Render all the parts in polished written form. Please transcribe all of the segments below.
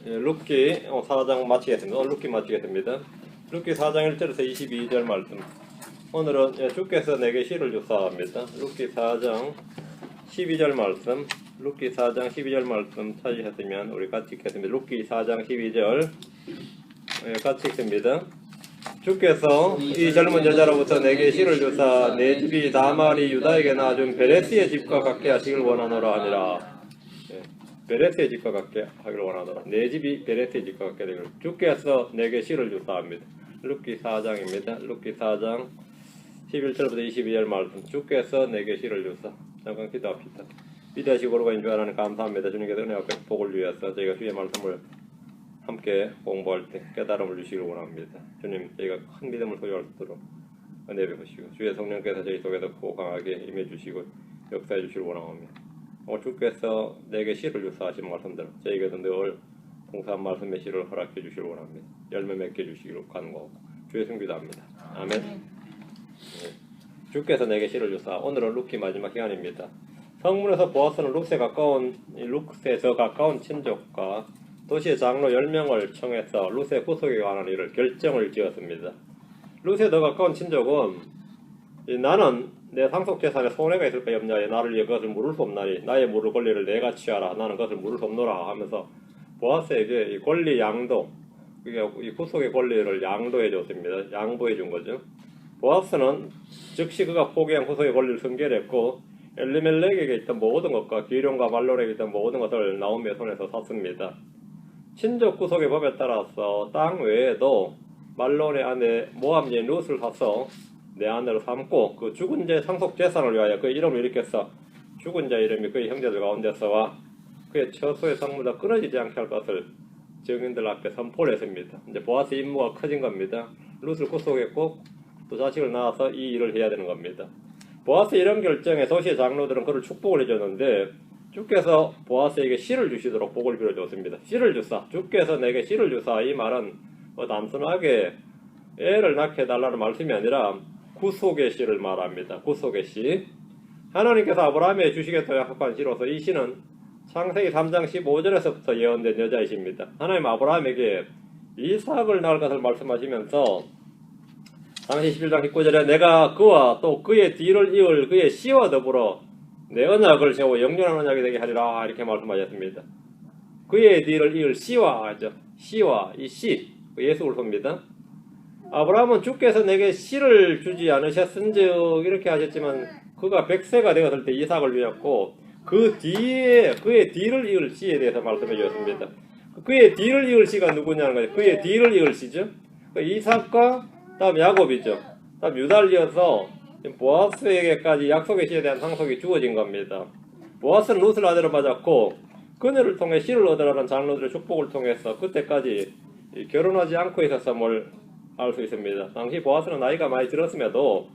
룻기 4장 마치겠습니다. 오늘 룻기 마치겠습니다. 룻기 4장 1절에서 22절 말씀. 오늘은 주께서 내게 시를 주사합니다. 룻기 4장 12절 말씀. 룻기 4장 12절 말씀 찾으셨으면 우리 같이 읽겠습니다. 룻기 4장 12절 같이 읽습니다. 주께서 이 젊은 여자로부터 내게 시를 주사 내 집이 다말이 유다에게 낳아준 베레스의 집과 같게 하시길 원하노라 하니라. 베레스의 집과 같게 하기를 원하노라. 내 집이 베레스의 집과 같게 되기를. 주께서 내게 시를 주사합니다. 룻기 4장입니다. 룻기 4장 11절부터 22절 말씀. 주께서 내게 시를 주사. 잠깐 기도합시다. 위대하시고 거룩하신 주 하나님 감사합니다. 주님께서 은혜와 복을 위해서 저희가 주의 말씀을 함께 공부할 때 깨달음을 주시길 원합니다. 주님, 저희가 큰 믿음을 소유할 수 있도록 은혜 베푸시고 주의 성령께서 저희 속에서 강하게 임해 주시고 역사해 주시길 원합니다. 오늘 주께서 내게 시를 주사하신 말씀대로 저희에게도 늘 동사한 말씀의 시를 허락해 주시길 원합니다. 열매 맺게 해주시기로 간구하고 주의 성기도합니다. 아멘. 주께서 내게 시를 주사. 오늘은 룻기 마지막 시간입니다. 성문에서 보아스는 룻에서 가까운 친족과 도시의 장로 10명을 청해서 룻의 구속에 관한 일을 결정을 지었습니다. 룻에 더 가까운 친족은 나는 내 상속재산에 손해가 있을까 없냐에 나를 위해 그것을 물을 수 없나니 나의 물을 권리를 내가 취하라. 나는 그것을 물을 수 없노라 하면서 보아스에게 이 권리 양도, 이 구속의 권리를 양도해 줬습니다. 양보해 준 거죠. 보아스는 즉시 그가 포기한 구속의 권리를 승계했고 엘리멜렉에게 있던 모든 것과 기룡과 말론에게 있던 모든 것을 나오미의 손에서 샀습니다. 친족 구속의 법에 따라서 땅 외에도 말론의 아내 모압 여인 룻을 사서 내 아내로 삼고 그 죽은 자의 상속 재산을 위하여 그의 이름을 일으켜서 죽은 자의 이름이 그의 형제들 가운데서와 그의 처소의 상무가 끊어지지 않게 할 것을 증인들 앞에 선포를 했습니다. 이제 보아스 임무가 커진 겁니다. 룻을 구속했고 또 자식을 낳아서 이 일을 해야 되는 겁니다. 보아스 이런 결정에 도시의 장로들은 그를 축복을 해줬는데 주께서 보아스에게 시를 주시도록 복을 빌어줬습니다. 시를 주사. 주께서 내게 시를 주사. 이 말은 단순하게 애를 낳게 해달라는 말씀이 아니라 구속의 시를 말합니다. 구속의 시. 하나님께서 아브라함에게 주시겠다고 약속한 시로서 이 시는 창세기 3장 15절에서부터 예언된 여자이십니다. 하나님 아브라함에게 이삭을 낳을 것을 말씀하시면서 창세기 11장 19절에 내가 그와 또 그의 뒤를 이을 그의 씨와 더불어 내 언약을 세워 영원한 언약이 되게 하리라 이렇게 말씀하셨습니다. 그의 뒤를 이을 씨와 하죠. 씨와 이 씨, 예수 그리스도입니다. 아브라함은 주께서 내게 씨를 주지 않으셨은즉 이렇게 하셨지만 그가 100세가 되었을 때 이삭을 주었고 그 뒤에 그의 뒤를 이을 씨에 대해서 말씀해 주었습니다. 그의 뒤를 이을 씨가 누구냐는 거죠. 그의 뒤를 이을 씨죠. 이삭과 다음 야곱이죠. 다음 유다를 이어서 보아스에게까지 약속의 씨에 대한 상속이 주어진 겁니다. 보아스는 룻을 아내로 맞았고 그녀를 통해 씨를 얻으라는 장로들의 축복을 통해서 그때까지 결혼하지 않고 있었음을 알 수 있습니다. 당시 보아스는 나이가 많이 들었음에도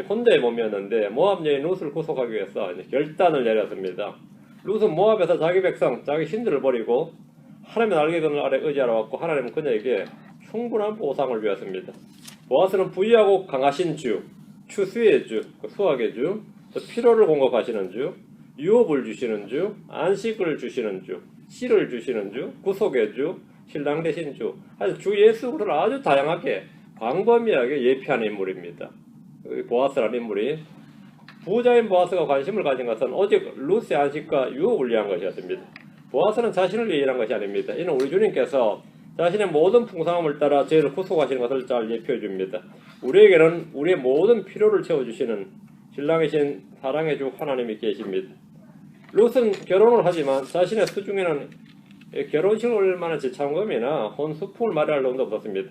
혼자의 몸이었는데 모압 여인 룻을 구속하기 위해서 결단을 내렸습니다. 룻은 모압에서 자기 백성, 자기 신들을 버리고 하나님의 날개근을 아래 의지하러 왔고 하나님은 그녀에게 충분한 보상을 주었습니다. 보아스는 부유하고 강하신 주, 추수의 주, 수확의 주, 피로를 공급하시는 주, 유업을 주시는 주, 안식을 주시는 주, 씨를 주시는 주, 구속의 주, 신랑 되신 주, 아주 주 예수 그리스도를 아주 다양하게 광범위하게 예피하는 인물입니다. 보아스라는 인물이 부자인 보아스가 관심을 가진 것은 오직 룻의 안식과 유업을 위한 것이었습니다. 보아스는 자신을 위해 일한 것이 아닙니다. 이는 우리 주님께서 자신의 모든 풍성함을 따라 저희를 구속하시는 것을 잘 예표해 줍니다. 우리에게는 우리의 모든 필요를 채워주시는 신랑이신 사랑의 주 하나님이 계십니다. 룻은 결혼을 하지만 자신의 수중에는 결혼식을 만한 지참금이나 혼수품을 마련할 돈도 없었습니다.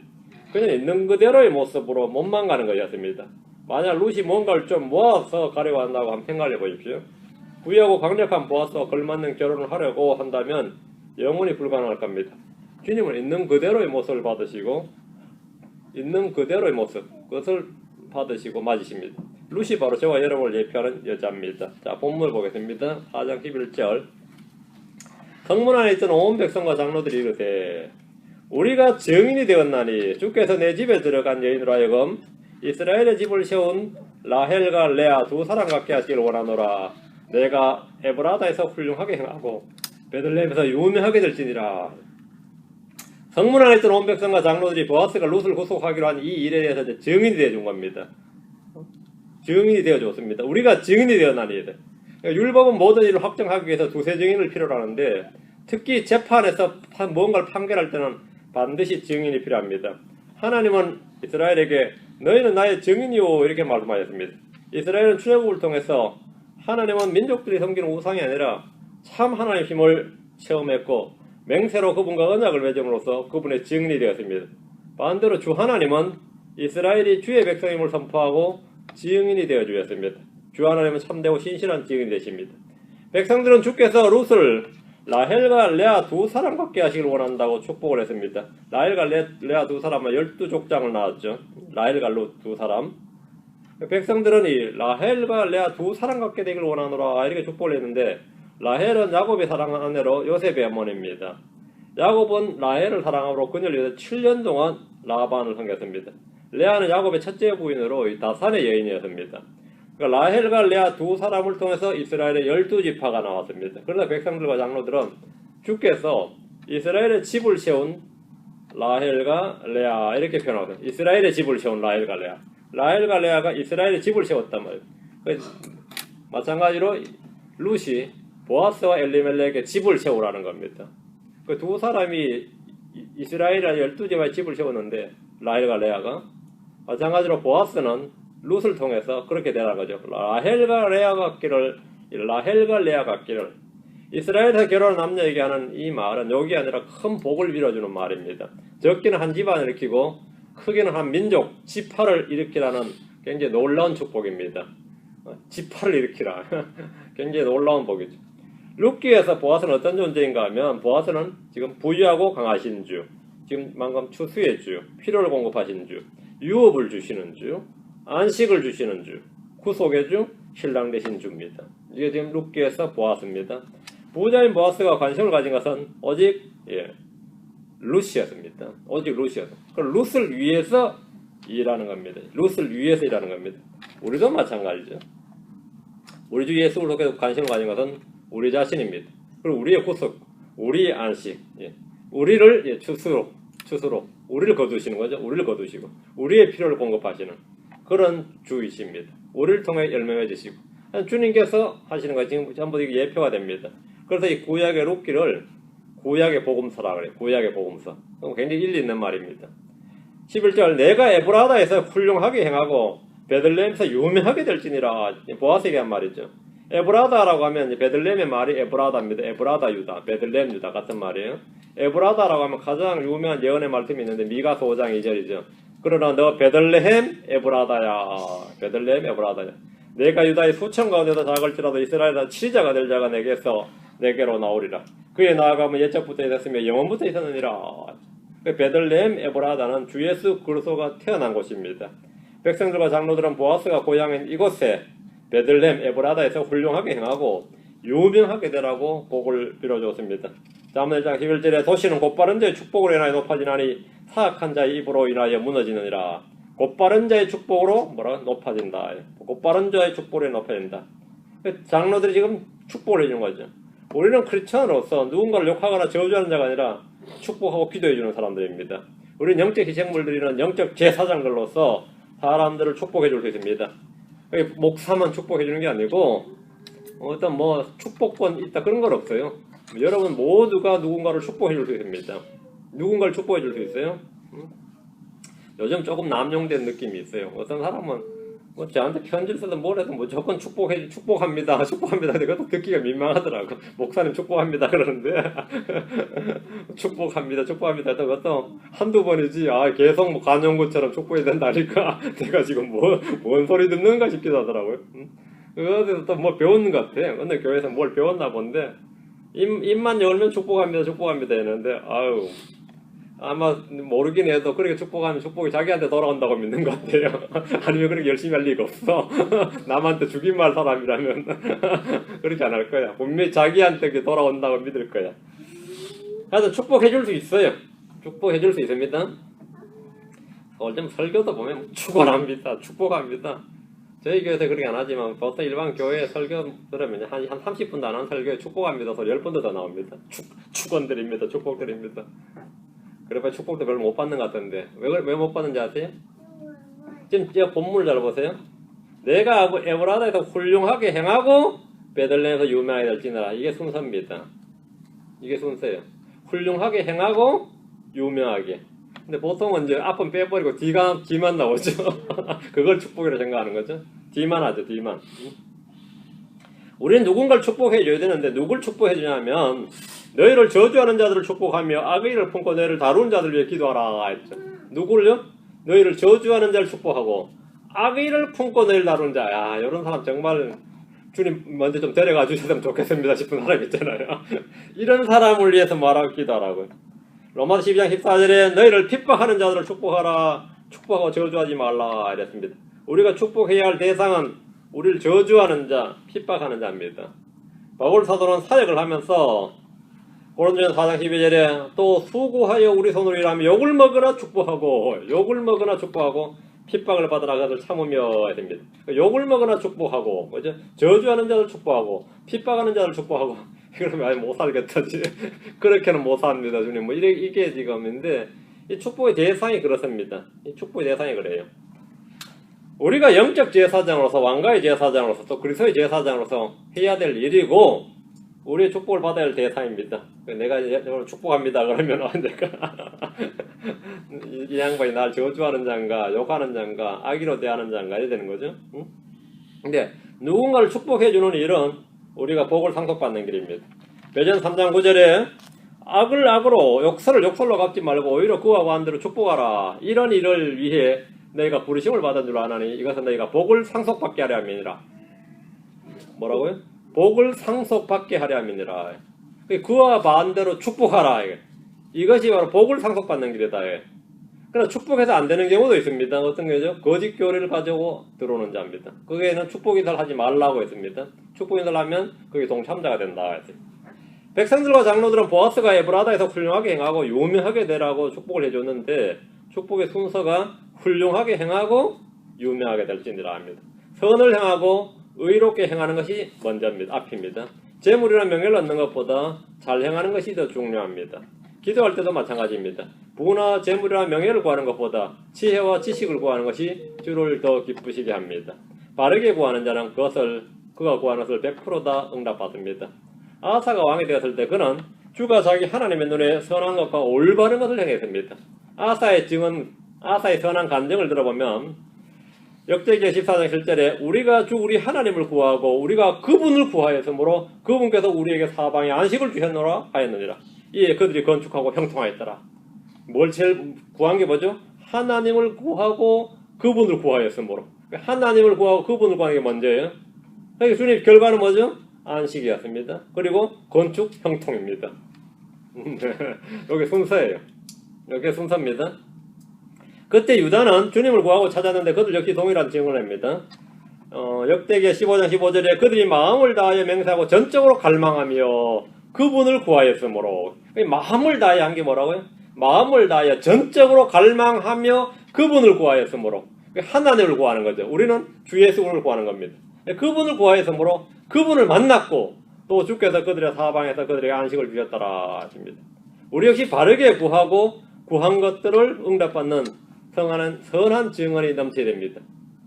그냥 있는 그대로의 모습으로 몸만 가는 것이었습니다. 만약 룻이 뭔가를 좀 모아서 가려고 한다고 한번 생각해 보십시오. 부유하고 강력한 보아스와 걸맞는 결혼을 하려고 한다면 영원히 불가능할 겁니다. 주님은 있는 그대로의 모습을 받으시고 있는 그대로의 모습 그것을 받으시고 맞으십니다. 룻이 바로 저와 여러분을 예표하는 여자입니다. 자, 본문을 보겠습니다. 4장 11절. 성문 안에 있던 온 백성과 장로들이 이르되 우리가 증인이 되었나니 주께서 내 집에 들어간 여인으로 하여금 이스라엘의 집을 세운 라헬과 레아 두 사람 같게 하시기를 원하노라. 내가 에브라다에서 훌륭하게 행하고 베들레헴에서 유명하게 될지니라. 성문 안에 있던 온 백성과 장로들이 보아스가 룻을 구속하기로 한 이 일에 대해서 이제 증인이 되어준 겁니다. 증인이 되어줬습니다. 우리가 증인이 되어나니 돼. 그러니까 율법은 모든 일을 확정하기 위해서 두세 증인을 필요로 하는데 특히 재판에서 뭔가를 판결할 때는 반드시 증인이 필요합니다. 하나님은 이스라엘에게 너희는 나의 증인이오 이렇게 말씀하셨습니다. 이스라엘은 출애굽을 통해서 하나님은 민족들이 섬기는 우상이 아니라 참 하나님의 힘을 체험했고 맹세로 그분과 언약을 맺음으로써 그분의 증인이 되었습니다. 반대로 주 하나님은 이스라엘이 주의 백성임을 선포하고 증인이 되어 주셨습니다. 주 하나님은 참되고 신실한 증인이 되십니다. 백성들은 주께서 룻을 라헬과 레아 두 사람 갖게 하시길 원한다고 축복을 했습니다. 라헬과 레아 두 사람은 12족장을 낳았죠. 라헬과 룻 두 사람. 백성들은 이 라헬과 레아 두 사람 갖게 되길 원하노라 이렇게 축복을 했는데 라헬은 야곱이 사랑한 아내로 요셉의 어머니입니다. 야곱은 라헬을 사랑함으로 그녀를 위해서 7년 동안 라반을 섬겼습니다. 레아는 야곱의 첫째 부인으로 다산의 여인이었습니다. 그러니까 라헬과 레아 두 사람을 통해서 이스라엘의 12지파가 나왔습니다. 그러나 백성들과 장로들은 주께서 이스라엘의 집을 세운 라헬과 레아 이렇게 표현하거든요. 이스라엘의 집을 세운 라헬과 레아. 라헬과 레아가 이스라엘의 집을 세웠단 말이에요. 마찬가지로 룻이 보아스와 엘리멜렉의 집을 세우라는 겁니다. 그 두 사람이 이스라엘의 12지파의 집을 세웠는데 라헬과 레아가 마찬가지로 보아스는 룻을 통해서 그렇게 되라는 거죠. 라헬과 레아 같기를 이스라엘에서 결혼한 남녀에게 하는 이 말은 욕이 아니라 큰 복을 빌어주는 말입니다. 적게는 한 집안을 일으키고 크게는 한 민족, 지파를 일으키라는 굉장히 놀라운 축복입니다. 지파를 일으키라. 굉장히 놀라운 복이죠. 룻기에서 보아스는 어떤 존재인가 하면 보아스는 지금 부유하고 강하신 주, 지금 방금 추수의 주, 필요를 공급하신 주, 유업을 주시는 주, 안식을 주시는 주, 구속의 주, 신랑 되신 주입니다. 이게 지금 룻기에서 보아스입니다. 부자인 보아스가 관심을 가진 것은 오직 룻이었습니다. 오직 룻이었습니다. 그럼 룻을 위해서 일하는 겁니다. 룻을 위해서 일하는 겁니다. 우리도 마찬가지죠. 우리 주 예수 그리스도께 관심을 가진 것은 우리 자신입니다. 그리고 우리의 구속, 우리의 안식, 우리를 추수로 우리를 거두시는 거죠. 우리를 거두시고 우리의 필요를 공급하시는 그런 주이십니다. 우리를 통해 열매 맺으시고 주님께서 하시는 거 지금 전부 이게 예표가 됩니다. 그래서 이 구약의 룻기를 구약의 복음서라 그래요. 구약의 복음서. 굉장히 일리 있는 말입니다. 11절 내가 에브라다에서 훌륭하게 행하고 베들레헴에서 유명하게 될지니라. 보아스에게 한 말이죠. 에브라다라고 하면 베들레헴의 말이 에브라다입니다. 에브라다 유다, 베들레헴 유다 같은 말이에요. 에브라다라고 하면 가장 유명한 예언의 말씀이 있는데 미가서 5장 2절이죠. 그러나 너 베들레헴 에브라다야. 베들레헴 에브라다야. 내가 유다의 수천 가운데서 작을지라도 이스라엘의 치리자가 될 자가 내게로 나오리라. 그의 나아감은 옛적부터 있었으며 영원부터 있었느니라. 베들레헴 에브라다는 주 예수 그리스도가 태어난 곳입니다. 백성들과 장로들은 보아스가 고향인 이곳에 베들레헴 에브라다에서 훌륭하게 행하고 유명하게 되라고 복을 빌어줬습니다. 사무엘 11절에 도시는 곧바른 자의 축복으로 인하여 높아지나니 사악한 자의 입으로 인하여 무너지느니라. 곧바른 자의 축복으로 높아진다. 곧바른 자의 축복으로 높아진다. 장로들이 지금 축복을 해주는 거죠. 우리는 크리스천으로서 누군가를 욕하거나 저주하는 자가 아니라 축복하고 기도해주는 사람들입니다. 우리는 영적 희생물들이는 영적 제사장들로서 사람들을 축복해줄 수 있습니다. 목사만 축복해주는 게 아니고 어떤 축복권 있다 그런 건 없어요. 여러분 모두가 누군가를 축복해줄 수 있습니다. 누군가를 축복해줄 수 있어요? 요즘 조금 남용된 느낌이 있어요. 어떤 사람은 저한테 편지를 써서 뭘 해도 무조건 축복합니다. 근데 그것도 듣기가 민망하더라고. 목사님 축복합니다 그러는데 축복합니다. 그것도 한두 번이지 계속 관용구처럼 축복해야 된다니까 내가 지금 뭔 소리 듣는가 싶기도 하더라고요. 그것에서 또 배웠는 것 같아. 근데 교회에서 뭘 배웠나 본데 입만 열면 축복합니다 했는데 아마 모르긴 해도 그렇게 축복하면 축복이 자기한테 돌아온다고 믿는 것 같아요. 아니면 그렇게 열심히 할 리가 없어. 남한테 죽임할 사람이라면 그렇게 안 할 거야. 분명히 자기한테 돌아온다고 믿을 거야. 그래서 축복해줄 수 있어요. 축복해줄 수 있습니다. 요즘 설교도 보면 축복합니다. 저희 교회에서 그렇게 안 하지만 보통 일반 교회 설교 들으면 한 30분도 안 한 설교에 축복합니다 소리 10번도 더 나옵니다. 축원드립니다. 축복드립니다. 그래서 축복도 별로 못 받는 것 같던데 왜 못 받는지 아세요? 지금 제가 본문을 잘 보세요. 내가 에브라다에서 훌륭하게 행하고 베들레헴에서 유명하게 될지니라. 이게 순서입니다. 이게 순서예요. 훌륭하게 행하고 유명하게. 근데 보통은 이제 앞은 빼버리고 뒤만 나오죠. 그걸 축복이라고 생각하는 거죠. 뒤만 하죠. 뒤만. 우리는 누군가를 축복해 줘야 되는데 누굴 축복해 주냐면 너희를 저주하는 자들을 축복하며 악의 일을 품고 너희를 다루는 자들을 위해 기도하라 했죠. 누구를요? 너희를 저주하는 자를 축복하고 악의 일을 품고 너희를 다루는 자. 야, 이런 사람 정말 주님 먼저 좀 데려가 주셨으면 좋겠습니다 싶은 사람 있잖아요. 이런 사람을 위해서 말하고 기도하라고요. 로마서 12장 14절에 너희를 핍박하는 자들을 축복하라. 축복하고 저주하지 말라 이랬습니다. 우리가 축복해야 할 대상은 우리를 저주하는 자, 핍박하는 자입니다. 바울 사도는 사역을 하면서 고린도전서 4장 12절에 또 수고하여 우리 손으로 일하며 욕을 먹으나 축복하고 핍박을 받으라 그것을 참으며 해야 됩니다. 욕을 먹으나 축복하고 그죠? 저주하는 자들 축복하고 핍박하는 자들 축복하고 그러면 아예 못 살겠다지. 그렇게는 못 삽니다 주님. 뭐 이게 지금인데 이 축복의 대상이 그렇습니다. 이 축복의 대상이 그래요. 우리가 영적 제사장으로서 왕가의 제사장으로서 또 그리스도의 제사장으로서 해야 될 일이고 우리의 축복을 받아야 할 대상입니다. 내가 축복합니다 그러면 내가 이 양반이 날 저주하는 자인가 욕하는 자인가 악의로 대하는 자인가 해야 되는 거죠. 응? 근데 누군가를 축복해 주는 일은 우리가 복을 상속받는 길입니다. 베드로전 3장 9절에 악을 악으로 욕설을 욕설로 갚지 말고 오히려 그와 관대로 축복하라. 이런 일을 위해 너희가 부르심을 받은 줄 아나니 이것은 너희가 복을 상속받게 하려 함이니라. 뭐라고요? 복을 상속받게 하려 함이니라. 그와 반대로 축복하라. 이것이 바로 복을 상속받는 길이다. 그러나 축복해서 안 되는 경우도 있습니다. 어떤 거죠? 거짓 교리를 가지고 들어오는 자입니다. 거기에는 축복인들 하지 말라고 했습니다. 축복인들 하면 그게 동참자가 된다. 백성들과 장로들은 보아스가 에브라다에서 훌륭하게 행하고 유명하게 되라고 축복을 해줬는데 축복의 순서가 훌륭하게 행하고 유명하게 될지니라 합니다. 선을 행하고 의롭게 행하는 것이 먼저입니다. 앞입니다. 재물이나 명예를 얻는 것보다 잘 행하는 것이 더 중요합니다. 기도할 때도 마찬가지입니다. 부나 재물이나 명예를 구하는 것보다 지혜와 지식을 구하는 것이 주를 더 기쁘시게 합니다. 바르게 구하는 자는 그가 구하는 것을 100% 응답받습니다. 아사가 왕이 되었을 때 그는 주가 자기 하나님의 눈에 선한 것과 올바른 것을 행했습니다. 아사의 선한 간증을 들어보면 역대기의 14장 7절에 우리가 우리 하나님을 구하고 우리가 그분을 구하였으므로 그분께서 우리에게 사방에 안식을 주셨노라 하였느니라. 이에 그들이 건축하고 형통하였더라. 뭘 제일 구한 게 뭐죠? 하나님을 구하고 그분을 구하였으므로. 하나님을 구하고 그분을 구하는 게 먼저예요. 그러니까 주님 결과는 뭐죠? 안식이었습니다. 그리고 건축 형통입니다. 여기 순서예요. 여기 순서입니다. 그때 유다는 주님을 구하고 찾았는데 그들 역시 동일한 증언을 합니다. 역대기의 15장 15절에 그들이 마음을 다하여 맹세하고 전적으로 갈망하며 그분을 구하였으므로. 마음을 다하여 한 게 뭐라고요? 마음을 다하여 전적으로 갈망하며 그분을 구하였으므로. 하나님을 구하는 거죠. 우리는 주 예수를 구하는 겁니다. 그분을 구하였으므로 그분을 만났고 또 주께서 그들의 사방에서 그들에게 안식을 주셨더라 하십니다. 우리 역시 바르게 구하고 구한 것들을 응답받는 선한 증언이 넘쳐야 됩니다.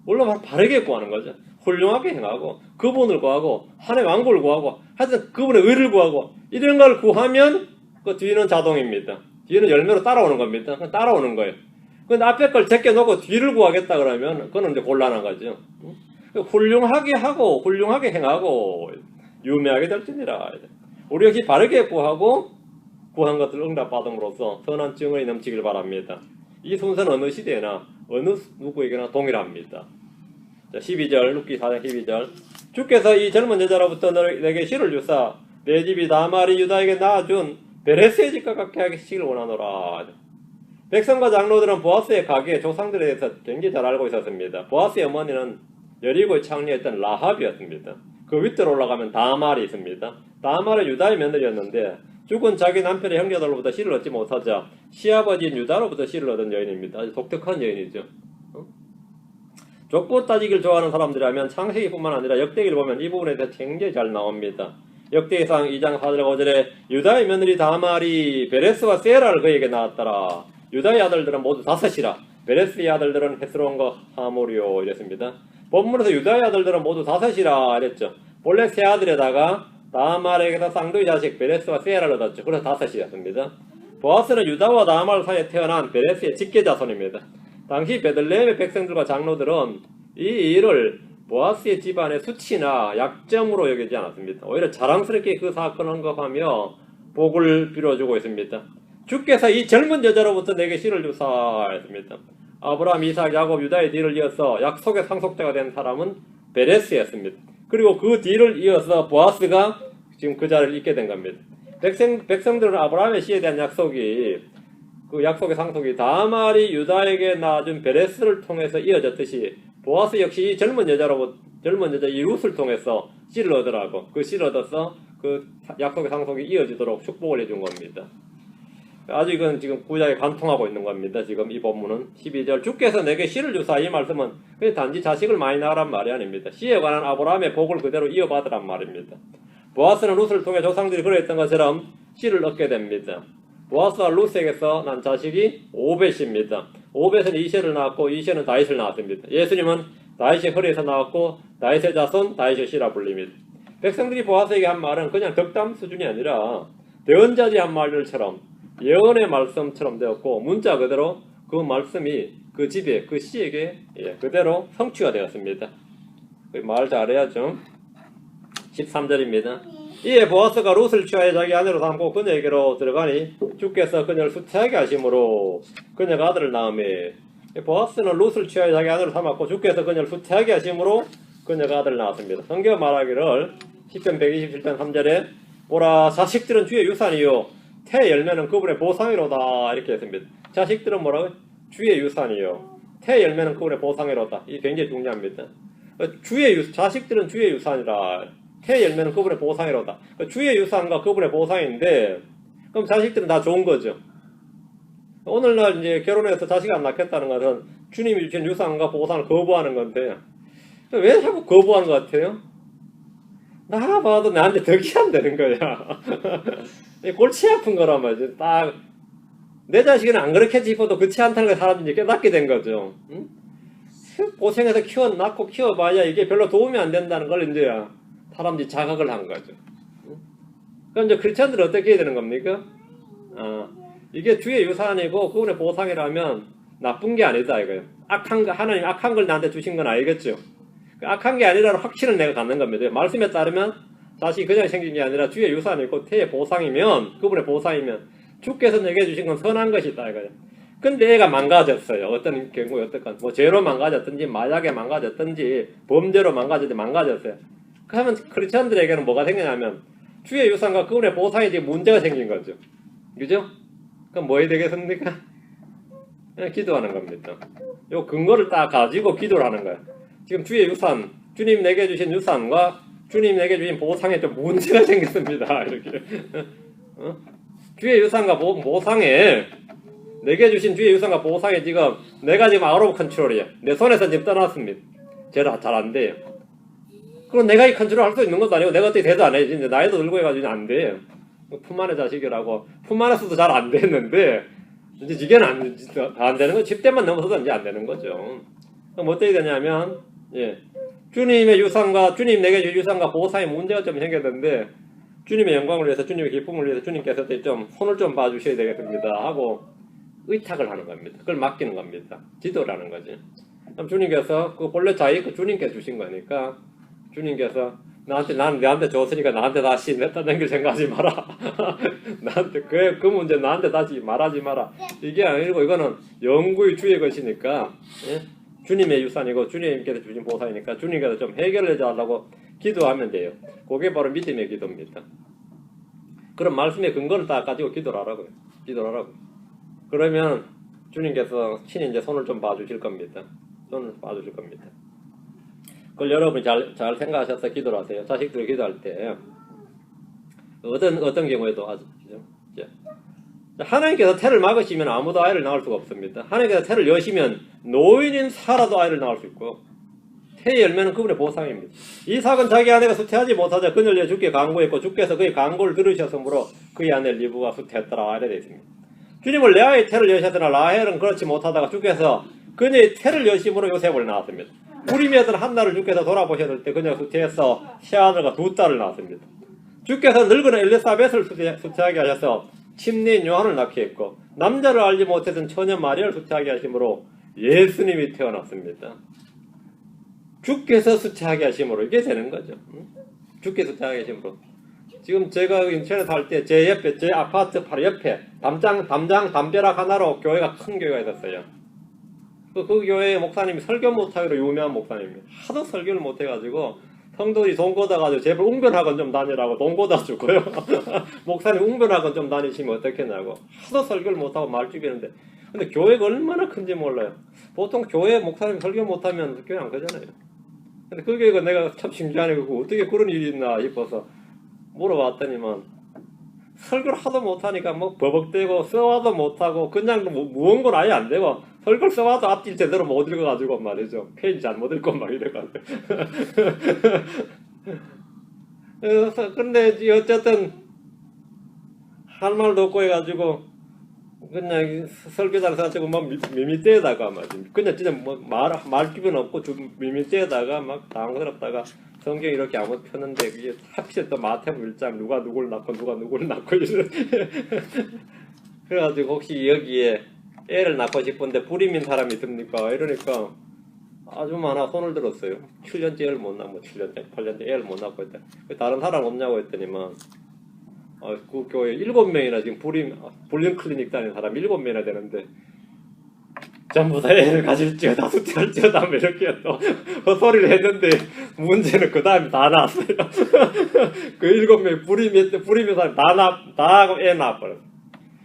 물론 바르게 구하는 거죠. 훌륭하게 행하고 그분을 구하고 하나님의 왕국을 구하고 하여튼 그분의 의를 구하고 이런 걸 구하면 그 뒤는 자동입니다. 뒤는 열매로 따라오는 겁니다. 따라오는 거예요. 근데 앞에 걸 제껴놓고 뒤를 구하겠다 그러면 그건 이제 곤란한 거죠. 훌륭하게 하고 훌륭하게 행하고 유명하게 될지니라. 우리 역시 바르게 구하고 구한 것들을 응답받음으로써 선한 증언이 넘치길 바랍니다. 이 순서는 어느 시대나 어느 누구에게나 동일합니다. 자, 12절 룻기 4장 12절 주께서 이 젊은 여자로부터 내게 씨를 주사 내 집이 다말이 유다에게 낳아준 베레스의 집과 같게 하시길 원하노라. 백성과 장로들은 보아스의 가게 조상들에 대해서 굉장히 잘 알고 있었습니다. 보아스의 어머니는 여리고의 창녀였던 라합이었습니다. 그 밑으로 올라가면 다말이 있습니다. 다말은 유다의 며느리였는데 죽은 자기 남편의 형제들로부터 씨를 얻지 못하자 시아버지인 유다로부터 씨를 얻은 여인입니다. 아주 독특한 여인이죠. 족보 따지기를 좋아하는 사람들이라면 창세기뿐만 아니라 역대기를 보면 이 부분에 대해서 굉장히 잘 나옵니다. 역대기상 2장 4절 5절에 유다의 며느리 다말이 베레스와 세라를 그에게 낳았더라. 유다의 아들들은 모두 다섯이라. 베레스의 아들들은 헤스론과 하모리요 이랬습니다. 본문에서 유다의 아들들은 모두 다섯이라 이랬죠. 본래 세 아들에다가 다말에게서 쌍둥이 자식 베레스와 세라를 얻었죠. 그래서 다섯이었습니다. 보아스는 유다와 다말 사이에 태어난 베레스의 직계 자손입니다. 당시 베들레헴의 백성들과 장로들은 이 일을 보아스의 집안의 수치나 약점으로 여기지 않았습니다. 오히려 자랑스럽게 그 사건을 언급하며 복을 빌어주고 있습니다. 주께서 이 젊은 여자로부터 내게 씨를 주사 했습니다. 아브라함, 이삭, 야곱, 유다의 뒤를 이어서 약속의 상속자가 된 사람은 베레스였습니다. 그리고 그 뒤를 이어서 보아스가 지금 그 자리를 잇게 된 겁니다. 백성들은 아브라함의 씨에 대한 그 약속의 상속이 다말이 유다에게 낳아준 베레스를 통해서 이어졌듯이 보아스 역시 이 젊은 여자 이 룻을 통해서 씨를 얻으라고 그 씨를 얻어서 그 약속의 상속이 이어지도록 축복을 해준 겁니다. 아주 이건 지금 구약에 관통하고 있는 겁니다. 지금 이 본문은 12절 주께서 내게 씨를 주사 이 말씀은 그냥 단지 자식을 많이 낳으란 말이 아닙니다. 씨에 관한 아브라함의 복을 그대로 이어받으란 말입니다. 보아스는 룻을 통해 조상들이 그랬던 것처럼 씨를 얻게 됩니다. 보아스와 룻에게서 난 자식이 오벳입니다. 오벳은 이셰를 낳았고 이셰는 다윗을 낳았습니다. 예수님은 다윗의 허리에서 나왔고 다윗의 자손 다윗의 씨라 불립니다. 백성들이 보아스에게 한 말은 그냥 덕담 수준이 아니라 대언자지한 말들처럼 예언의 말씀처럼 되었고 문자 그대로 그 말씀이 그 집에 그 씨에게 그대로 성취가 되었습니다. 말 잘해야죠. 13절입니다. 이에 보아스가 룻을 취하여 자기 아내로 삼고 그녀에게로 들어가니 주께서 그녀를 수태하게 하심으로 그녀가 아들을 낳으매 보아스는 룻을 취하여 자기 아내로 삼았고 주께서 그녀를 수태하게 하심으로 그녀가 아들을 낳았습니다. 성경 말하기를 시편 127편 3절에 보라 자식들은 주의 유산이요 태 열매는 그분의 보상이로다 이렇게 했습니다. 자식들은 뭐라고요? 주의 유산이요 태 열매는 그분의 보상이로다. 이게 굉장히 중요합니다. 자식들은 주의 유산이라 태 열매는 그분의 보상이로다. 주의 유산과 그분의 보상인데 그럼 자식들은 다 좋은 거죠. 오늘날 이제 결혼해서 자식 안 낳겠다는 것은 주님이 주신 유산과 보상을 거부하는 건데 왜 자꾸 거부하는 것 같아요? 나 봐도 나한테 덕이 안 되는 거야. 골치 아픈 거란 말이지. 딱 내 자식은 안 그렇게 싶어도 그렇지 않다는 걸 사람들이 이제 깨닫게 된 거죠. 응? 고생해서 낳고 키워봐야 이게 별로 도움이 안 된다는 걸 이제 사람들이 자각을 한 거죠. 그럼 이제 크리스천들은 어떻게 해야 되는 겁니까? 이게 주의 유산이고 그분의 보상이라면 나쁜 게 아니다 이거예요. 하나님 악한 걸 나한테 주신 건 알겠죠. 악한 게 아니라는 확신을 내가 갖는 겁니다. 말씀에 따르면 자식이 그냥 생긴 게 아니라 주의 유산이고 태의 보상이면 그분의 보상이면 주께서 내게 주신 건 선한 것이다 이거예요. 근데 애가 망가졌어요. 어떤 경우에 어떻건 뭐 죄로 망가졌든지 마약에 망가졌든지 범죄로 망가졌어요. 그러면 크리스천들에게는 뭐가 생기냐면 주의 유산과 그분의 보상에 지금 문제가 생긴 거죠. 그죠? 그럼 뭐 해야 되겠습니까? 그냥 기도하는 겁니다. 요 근거를 딱 가지고 기도를 하는 거예요. 지금 주의 유산, 주님 내게 주신 유산과 주님 내게 주신 보상에 좀 문제가 생겼습니다. 이렇게. 주의 유산과 보상에 내게 주신 주의 유산과 보상에 지금 내가 지금 아웃 오브 컨트롤이에요. 내 손에서 지금 떠났습니다. 제가 잘 안 돼요. 그럼 내가 이 컨트롤 할 수 있는 것도 아니고 내가 어떻게 대도 안 해. 이제 나이도 들고 해가지고 안 돼요. 품 안의 자식이라고 품 안에서도 잘 안 됐는데 이제 지게는 안 되는 거 10대만 넘어서도 이제 안 되는 거죠. 그럼 어떻게 되냐면 주님의 유산과 주님 내게 주신 유산과 보상에 문제가 좀 생겼는데 주님의 영광을 위해서 주님의 기쁨을 위해서 주님께서 좀 손을 좀 봐주셔야 되겠습니다 하고 의탁을 하는 겁니다. 그걸 맡기는 겁니다. 지도라는 거지. 그럼 주님께서 그 본래 자기 주님께 주신 거니까 주님께서 내한테 줬으니까 나한테 다시 냈다 넘길 생각하지 마라. 나한테 그 문제 나한테 다시 말하지 마라. 이게 아니고 이거는 영구히 주의 것이니까 주님의 유산이고 주님께서 주신 보상이니까 주님께서 좀 해결해 달라고 기도하면 돼요. 그게 바로 믿음의 기도입니다. 그런 말씀의 근거를 딱 가지고 기도를 하라고요. 그러면 주님께서 친히 이제 손을 좀 봐주실 겁니다. 손을 봐주실 겁니다. 그걸 여러분이 잘 생각하셔서 기도를 하세요. 자식들 기도할 때 어떤 경우에도 아시죠? 하나님께서 태를 막으시면 아무도 아이를 낳을 수가 없습니다. 하나님께서 태를 여시면 노인인 살아도 아이를 낳을 수 있고 해의 열매는 그분의 보상입니다. 이삭은 자기 아내가 수태하지 못하자 그녀를 위해 주께 간구했고 주께서 그의 간구를 들으셨으므로 그의 아내 리브가 수태했더라 이래 되어 있습니다. 주님은 레아의 태를 여셨으나 라헬은 그렇지 못하다가 주께서 그녀의 태를 여심으로 요셉을 낳았습니다. 우리미였던 한나를 주께서 돌아보셨을 때 그녀가 수태해서 세 아들과 두 딸을 낳았습니다. 주께서 늙은 엘리사벳을 수태하게 하셔서 침례인 요한을 낳게 했고 남자를 알지 못했던 처녀 마리아를 수태하게 하심으로 예수님이 태어났습니다. 주께서 수태하게 하심으로 이게 되는 거죠. 주께서 수태하게 하심으로. 지금 제가 인천에 살 때 제 옆에 제 아파트 바로 옆에 담벼락 하나로 교회가 큰 교회가 있었어요. 그 교회의 목사님이 설교 못하기로 유명한 목사님입니다. 하도 설교를 못해가지고 성도들이 돈 걷어가지고 제발 웅변학원 좀 다니라고 돈 걷어주고요. 목사님 웅변학원 좀 다니시면 어떻겠냐고 하도 설교를 못하고 말죽이는데 근데 교회가 얼마나 큰지 몰라요. 보통 교회 목사님 설교 못하면 교회 안 가잖아요. 근데 그 교회가 내가 참 신기하네. 어떻게 그런 일이 있나 싶어서 물어봤더니만 설교를 하도 못하니까 뭐 버벅대고 써와도 못하고 그냥 무언 건 아예 안 되고 설교를 써와도 앞뒤 제대로 못 읽어가지고 말이죠. 페이지 잘못 읽고 막 이래가지고. 그런데 어쨌든 할 말도 없고 해가지고 그냥 설교자를 가지고 막 미미떼다가 말이죠. 그냥 진짜 뭐 말기분 없고 미미떼다가 막 당황스럽다가 성경 이렇게 아무 폈는데 이게 하필 또 마태복음 1장 누가 누구를 낳고 누가 누구를 낳고 이래. 그래가지고 혹시 여기에 애를 낳고 싶은데 불임인 사람이 듭니까? 이러니까 아주 많아 손을 들었어요. 7년째 애를 못 낳고 7년째 8년째 애를 못 낳고 있다. 다른 사람 없냐고 했더니만 그 교회 7명이나 지금 불임 클리닉 다니는 사람 7명이나 되는데 전부 다 애를 가질지어 다 수태할지어 다 이렇게 또 헛소리를 했는데 문제는 그 다음에 다 나왔어요. 그 7명 불임인 사람 다 애 낳아버렸어.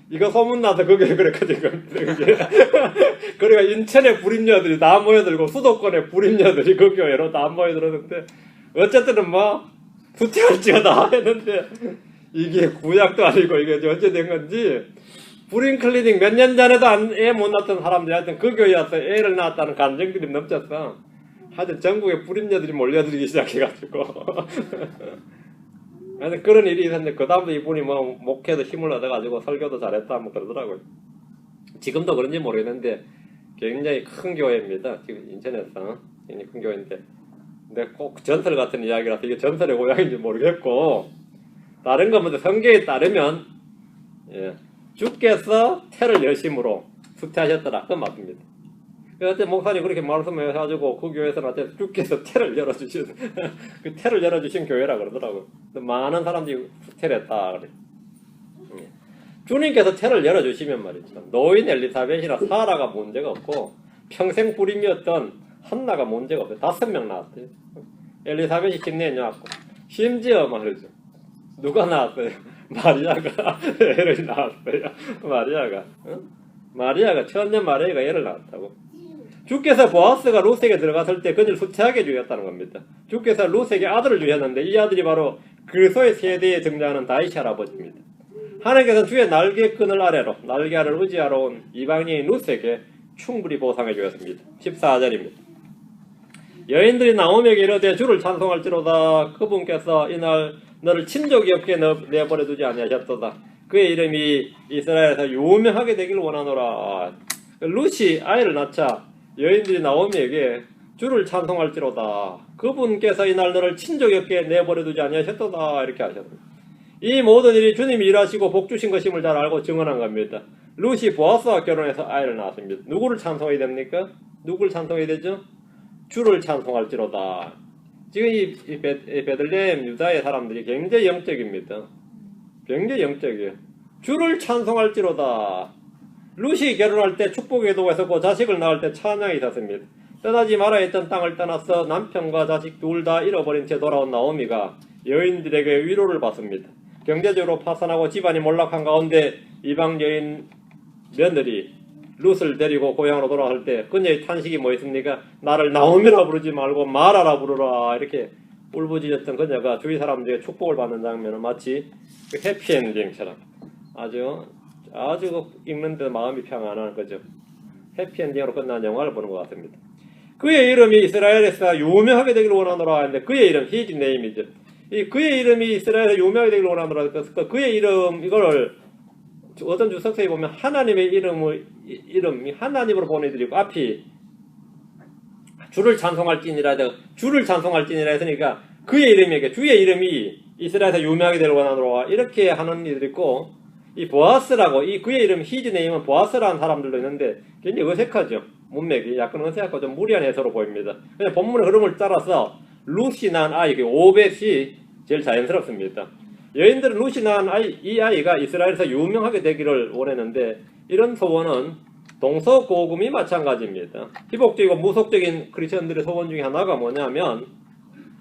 이거 소문나서 그게 그랬거든. 그러니까 인천의 불임녀들이 다 모여들고 수도권의 불임녀들이 그 교회로 다 모여들었는데 어쨌든 뭐 수태할지어 다 했는데 이게 구약도 아니고 이게 어째 된 건지 불임 클리닉 몇 년 전에도 애 못 낳았던 사람들이 하여튼 그 교회에 와서 애를 낳았다는 간증들이 넘쳤어. 하여튼 전국에 불임녀들이 몰려들기 시작해가지고 하여튼 그런 일이 있었는데 그 다음부터 이분이 뭐 목회도 힘을 얻어가지고 설교도 잘했다 뭐 그러더라고요. 지금도 그런지 모르겠는데 굉장히 큰 교회입니다. 지금 인천에서 굉장히 큰 교회인데 근데 꼭 전설 같은 이야기라서 이게 전설의 고향인지 모르겠고 다른 건 먼저 성경에 따르면 주께서 태를 여심으로 수태하셨더라. 그건 맞습니다. 그때 목사님 그렇게 말씀을 해가지고 그 교회에서는 주께서 태를 열어주신 그 태를 열어주신 교회라 그러더라고요. 많은 사람들이 수태를 했다 그래. 주님께서 태를 열어주시면 말이죠. 노인 엘리사벳이나 사라가 문제가 없고 평생 불임이었던 한나가 문제가 없어요. 5명 낳았어요. 엘리사벳이 침례에 낳았고 심지어 말이죠. 누가 낳았어요? 마리아가 애를 낳았어요. 마리아가 천년 마리아가 애를 낳았다고. 주께서 보아스가 루스에게 들어갔을 때 그를 수태하게 주셨다는 겁니다. 주께서 루스에게 아들을 주셨는데 이 아들이 바로 그리스도의 세대에 등장하는 다윗 할아버지입니다. 하나님께서는 주의 날개끈을 아래로 날개알을 의지하러 온 이방인인 루스에게 충분히 보상해 주셨습니다. 14절입니다. 여인들이 나오미에게 이르되 주를 찬송할지로다. 그분께서 이날 너를 친족이 없게 내버려 두지 아니하셨도다. 그의 이름이 이스라엘에서 유명하게 되기를 원하노라. 루시 아이를 낳자 여인들이 나오미에게 주를 찬송할지로다. 그분께서 이날 너를 친족이 없게 내버려 두지 아니하셨도다. 이렇게 하셨습니다. 이 모든 일이 주님이 일하시고 복주신 것임을 잘 알고 증언한 겁니다. 루시 보아스와 결혼해서 아이를 낳았습니다. 누구를 찬송해야 됩니까? 누구를 찬송해야 되죠? 주를 찬송할지로다. 지금 이 베들레헴 유다의 사람들이 굉장히 영적입니다. 굉장히 영적이에요. 주를 찬송할지로다. 루시 결혼할 때 축복의 기도가 있었고 자식을 낳을 때 찬양이 있었습니다. 떠나지 말아야 했던 땅을 떠나서 남편과 자식 둘 다 잃어버린 채 돌아온 나오미가 여인들에게 위로를 받습니다. 경제적으로 파산하고 집안이 몰락한 가운데 이방 여인 며느리 룻을 데리고 고향으로 돌아갈 때 그녀의 탄식이 뭐였습니까? 나를 나오미라 부르지 말고 마라라 부르라. 이렇게 울부짖었던 그녀가 주위 사람들에게 축복을 받는 장면은 마치 그 해피엔딩처럼 아주 읽는데 마음이 평안한 거죠. 해피엔딩으로 끝난 영화를 보는 것 같습니다. 그의 이름이 이스라엘에서 유명하게 되기를 원하노라 했는데 그의 이름 his name이죠. 이 그의 이름이 이스라엘에서 유명하게 되기를 원하노라 그래서 그의 이름 이거를 어떤 주석서에 보면 하나님의 이름이 하나님으로 보내드리고 앞이 주를 찬송할지니라 했으니까 그의 이름이 주의 이름이 이스라엘에서 유명하게 되기를 원하노라 이렇게 하는 이들이 있고 이 보아스라고 이 그의 이름 his name은 보아스라는 사람들도 있는데 굉장히 어색하죠. 문맥이 약간 어색하고 좀 무리한 해석으로 보입니다. 그냥 본문의 흐름을 따라서 루시 낳은 아이, 오벳이 제일 자연스럽습니다. 여인들은 루시 낳은 아이, 이 아이가 이스라엘에서 유명하게 되기를 원했는데 이런 소원은 동서고금이 마찬가지입니다. 희복적이고 무속적인 크리스천들의 소원 중에 하나가 뭐냐면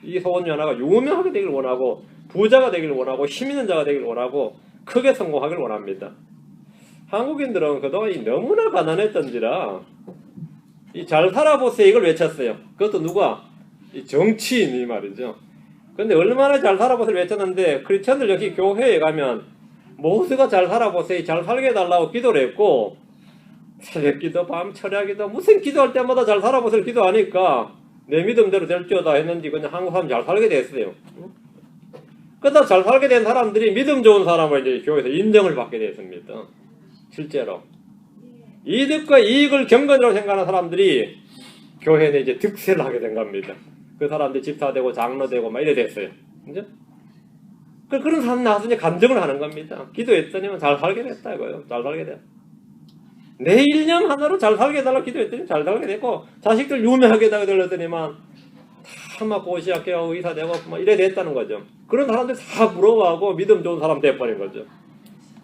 이 소원 중 하나가 유명하게 되기를 원하고 부자가 되기를 원하고 힘 있는 자가 되기를 원하고 크게 성공하기를 원합니다. 한국인들은 그동안 너무나 가난했던지라 잘 살아보세요 이걸 외쳤어요. 그것도 누가? 정치인이 말이죠. 근데 얼마나 잘 살아보세요 외쳤는데 크리스천들 역시 교회에 가면 모두가 잘 살아보세요 잘 살게 해달라고 기도를 했고 새벽기도 밤 철야기도 무슨 기도할 때마다 잘 살아보세요 기도하니까 내 믿음대로 될지어다 했는지 그냥 한국 사람 잘 살게 됐어요. 그러다 잘 살게 된 사람들이 믿음 좋은 사람을 이제 교회에서 인정을 받게 됐습니다. 실제로 이득과 이익을 경건이라고 생각하는 사람들이 교회에 이제 득세를 하게 된 겁니다. 그 사람들이 집사되고 장로되고 막 이래 됐어요. 그죠? 그런 사람 나와서 이제 간증을 하는 겁니다. 기도했더니 잘 살게 됐다 이거예요. 잘 살게 됐다. 내 일념 하나로 잘 살게 해달라고 기도했더니 잘 살게 됐고 자식들 유명하게 되려더니만 다 막 고시학교 의사 되고 막 이래 됐다는 거죠. 그런 사람들 다 부러워하고 믿음 좋은 사람 돼버린 거죠.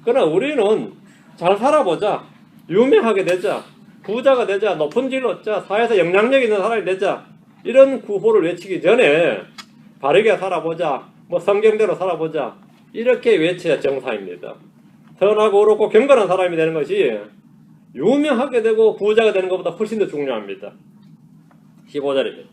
그러나 우리는 잘 살아보자. 유명하게 되자. 부자가 되자. 높은 직을 얻자. 사회에서 영향력 있는 사람이 되자. 이런 구호를 외치기 전에 바르게 살아보자. 뭐 성경대로 살아보자. 이렇게 외쳐야 정상입니다. 선하고 옳고 경건한 사람이 되는 것이 유명하게 되고 부자가 되는 것보다 훨씬 더 중요합니다. 15절입니다.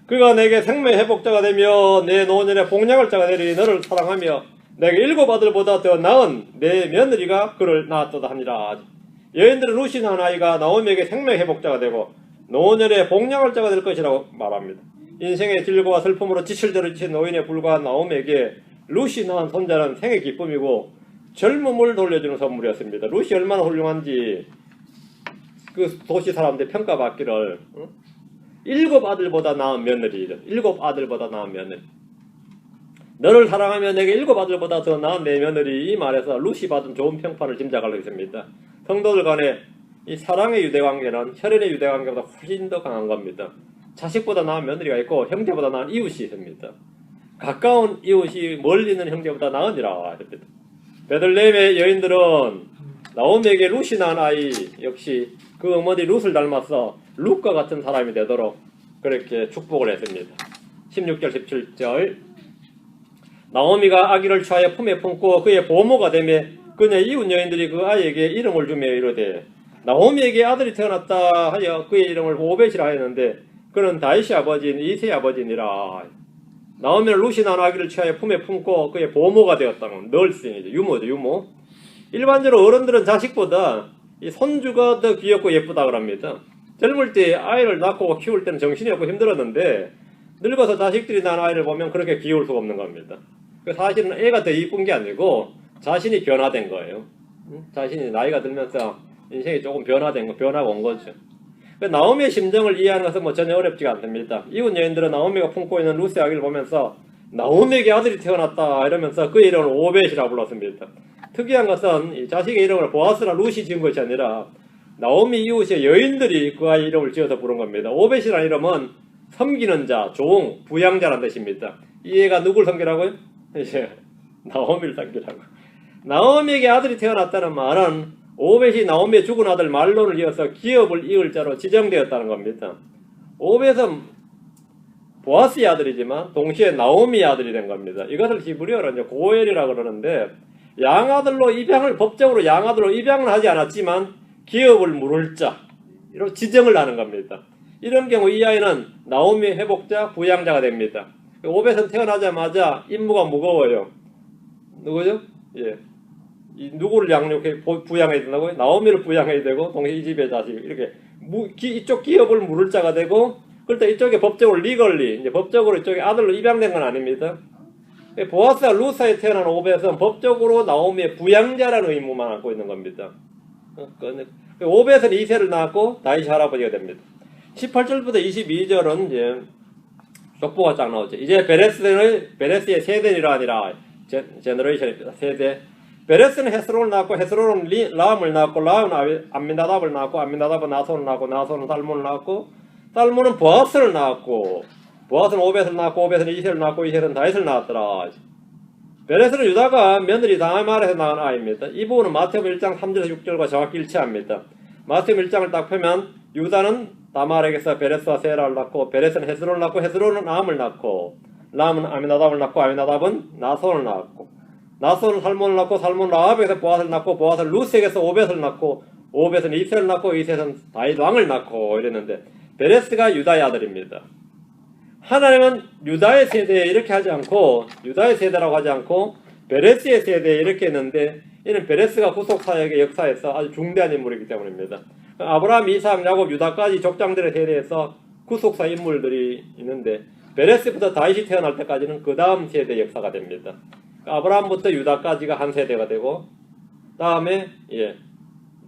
그가 내게 생명의 회복자가 되며 내 노년에 복량할 자가 되리니 너를 사랑하며 내게 7 아들보다 더 나은 내 며느리가 그를 낳았도다 하니라. 여인들은 루시 낳은 아이가 나오미에게 생명의 회복자가 되고 노년에 복량할 자가 될 것이라고 말합니다. 인생의 질고와 슬픔으로 지칠 노인에 불과한 나오미에게 루시 낳은 손자는 생의 기쁨이고 젊음을 돌려주는 선물이었습니다. 루시 얼마나 훌륭한지 그 도시 사람들 평가받기를 7 아들보다 나은 며느리죠. 7 아들보다 나은 며느리. 너를 사랑하며 내게 7 아들보다 더 나은 내 며느리 이 말에서 루시 받은 좋은 평판을 짐작할 수 있습니다. 성도들 간에 이 사랑의 유대관계는 혈연의 유대관계보다 훨씬 더 강한 겁니다. 자식보다 나은 며느리가 있고 형제보다 나은 이웃이 있습니다. 가까운 이웃이 멀리 있는 형제보다 나으니라 했습니다. 베들레헴의 여인들은 나오미에게 루시 낳은 아이 역시 그 어머니 룻을 닮아서 룻과 같은 사람이 되도록 그렇게 축복을 했습니다. 16절 17절 나오미가 아기를 취하여 품에 품고 그의 보모가 되며 그녀의 이웃 여인들이 그 아이에게 이름을 주며 이르되 나오미에게 아들이 태어났다 하여 그의 이름을 오벳이라 하였는데 그는 다윗의 아버지인 이새의 아버지니라. 나오미는 룻이 낳은 아기를 취하여 품에 품고 그의 보모가 되었다는 널싱이죠. 유모죠. 유모. 일반적으로 어른들은 자식보다 이 손주가 더 귀엽고 예쁘다 그럽니다. 젊을 때 아이를 낳고 키울 때는 정신이 없고 힘들었는데 늙어서 자식들이 낳은 아이를 보면 그렇게 귀여울 수가 없는 겁니다. 사실은 애가 더 이쁜 게 아니고 자신이 변화된 거예요. 자신이 나이가 들면서 인생이 조금 변화가 온 거죠. 나오미의 심정을 이해하는 것은 뭐 전혀 어렵지가 않습니다. 이웃 여인들은 나오미가 품고 있는 루스의 아기를 보면서 나오미에게 아들이 태어났다 이러면서 그 이름을 오벳이라고 불렀습니다. 특이한 것은 이 자식의 이름을 보아스나 루시 지은 것이 아니라 나오미 이웃의 여인들이 그 아이 이름을 지어서 부른 겁니다. 오벳이라는 이름은 섬기는 자, 종, 부양자라는 뜻입니다. 이 애가 누굴 섬기라고요? 이제 나오미를 섬기라고. 나오미에게 아들이 태어났다는 말은 오벳이 나오미의 죽은 아들 말론을 이어서 기업을 이을 자로 지정되었다는 겁니다. 오벳은 보아스의 아들이지만 동시에 나오미의 아들이 된 겁니다. 이것을 히브리어로 고엘이라고 그러는데 법정으로 양아들로 입양을 하지 않았지만 기업을 물을 자, 이런 지정을 하는 겁니다. 이런 경우 이 아이는 나오미의 회복자, 부양자가 됩니다. 오벳은 태어나자마자 임무가 무거워요. 누구죠? 예. 누구를 부양해야 된다고요? 나오미를 부양해야 되고 동시에 이 집의 자식 이렇게 이쪽 기업을 물을 자가 되고, 그때 이쪽에 법적으로 리걸리, 이제 법적으로 이쪽에 아들로 입양된 건 아닙니다. 보아스가 루스에 태어난 오벳은 법적으로 나오미의 부양자라는 의무만 안고 있는 겁니다. 오벳은 2세를 낳았고 다윗이 할아버지가 됩니다. 18절부터 22절은 이제 족보가 쫙 나오죠. 이제 베레스의 세대니라 아니라 제너레이션입니다. 세대. 베레스는 헤스론을 낳았고 헤스론은 라함을 낳았고 라함은 암미나답을 낳았고 암미나답은 나손을 낳았고 나손은 살몬을 낳았고 살몬은 보아스를 낳았고 보아스는 오벳을 낳았고 오벳은 이셀을 낳았고 이셀은 다윗을 낳았더라. 베레스는 유다가 며느리 다말에서 낳은 아이입니다. 이 부분은 마태복음 1장 3절에서 6절과 정확히 일치합니다. 마태복음 1장을 딱 펴면 유다는 다말에게서 베레스와 세라를 낳고 베레스는 헤스론을 낳고 헤스론은 라함을 낳고 라함은 아미나답을 낳고 아미나답은 나손을 낳았고 나손은 살몬을 낳고 살몬은 라합에서 보아스를 낳고 보아스는 루스에게서 오벳을 낳고 오벳은 이셀을 낳고 이셀은 다윗 왕을 낳고 이랬는데 베레스가 유다의 아들입니다. 하나님은 유다의 세대에 이렇게 하지 않고 유다의 세대라고 하지 않고 베레스의 세대에 이렇게 했는데 이는 베레스가 구속사역의 역사에서 아주 중대한 인물이기 때문입니다. 아브라함, 이삭, 야곱, 유다까지 족장들의 세대에서 구속사 인물들이 있는데 베레스부터 다윗이 태어날 때까지는 그 다음 세대 역사가 됩니다. 아브라함부터 유다까지가 한 세대가 되고 다음에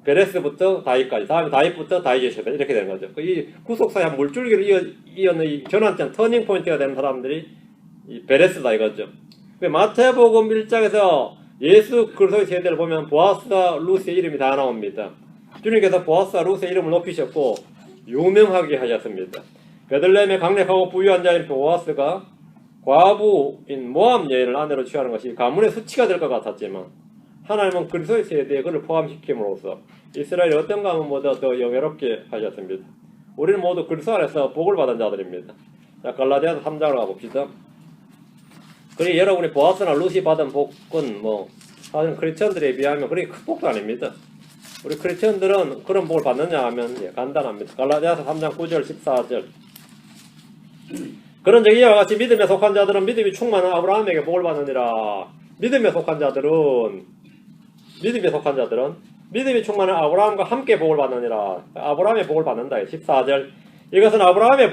베레스부터 다윗까지 다음에 다윗부터 다윗의 세대 이렇게 되는 거죠. 이 구속사의 한 물줄기를 이어는 이 전환점 터닝 포인트가 되는 사람들이 이 베레스다 이거죠. 마태복음 1장에서 예수 그리스도의 세대를 보면 보아스와 루스의 이름이 다 나옵니다. 주님께서 보아스와 루스의 이름을 높이셨고 유명하게 하셨습니다. 베들레헴에 강력하고 부유한 자인 보아스가 과부인 모압 여인을 아내로 취하는 것이 가문의 수치가 될 것 같았지만 하나님은 그리스도의 세대에 그를 포함시킴으로써 이스라엘의 어떤 가문보다 더 영예롭게 하셨습니다. 우리는 모두 그리스도 안에서 복을 받은 자들입니다. 자, 갈라디아서 3장으로 가봅시다. 그리고 여러분이 보아스나 루시 받은 복은 사실 크리스천들에 비하면 그렇게 큰 복도 아닙니다. 우리 크리스천들은 그런 복을 받느냐 하면 간단합니다. 갈라디아서 3장 9절 14절 그런 이와 같이 믿음에 속한 자들은 믿음이 충만한 아브라함에게 복을 받느니라. 믿음에 속한 자들은 믿음이 충만한 아브라함과 함께 복을 받느니라. 아브라함의 복을 받는다. 14절 이것은 아브라함의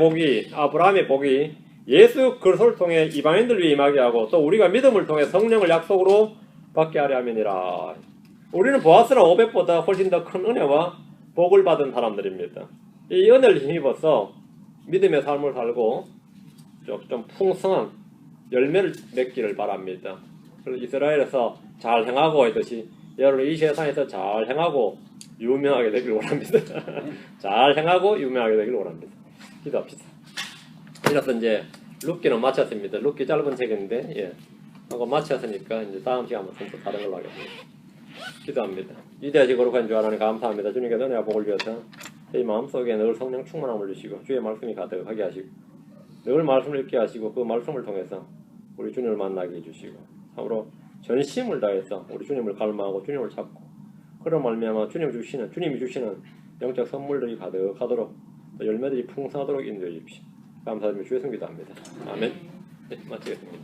복이 예수 그리스도를 통해 이방인들 위에 임하게 하고 또 우리가 믿음을 통해 성령을 약속으로 받게 하려 함이니라. 우리는 보아스나 오벳보다 훨씬 더 큰 은혜와 복을 받은 사람들입니다. 이 은혜를 힘입어서 믿음의 삶을 살고 좀 풍성한 열매를 맺기를 바랍니다. 그래서 이스라엘에서 잘 행하고 했듯이 여러분 이 세상에서 잘 행하고 유명하게 되기를 원합니다. 잘 행하고 유명하게 되기를 원합니다. 기도합시다. 이래서 이제 룻기는 마쳤습니다. 룻기 짧은 책인데 하고 마쳤으니까 이제 다음 시간부터 또 다른 걸로 하겠습니다. 기도합니다. 위대하시 거룩한 주 하나님 감사합니다. 주님께 은혜와 복을 주셔서 저희 마음속에 늘 성령 충만함을 주시고 주의 말씀이 가득하게 하시고 늘 말씀을 읽게 하시고 그 말씀을 통해서 우리 주님을 만나게 해주시고 참으로 전심을 다해서 우리 주님을 갈망하고 주님을 찾고 그런 말미암아 주님이 주시는 영적 선물들이 가득하도록 또 열매들이 풍성하도록 인도해 주십시오. 감사드리며 주의 성기도 합니다. 아멘. 네, 마치겠습니다.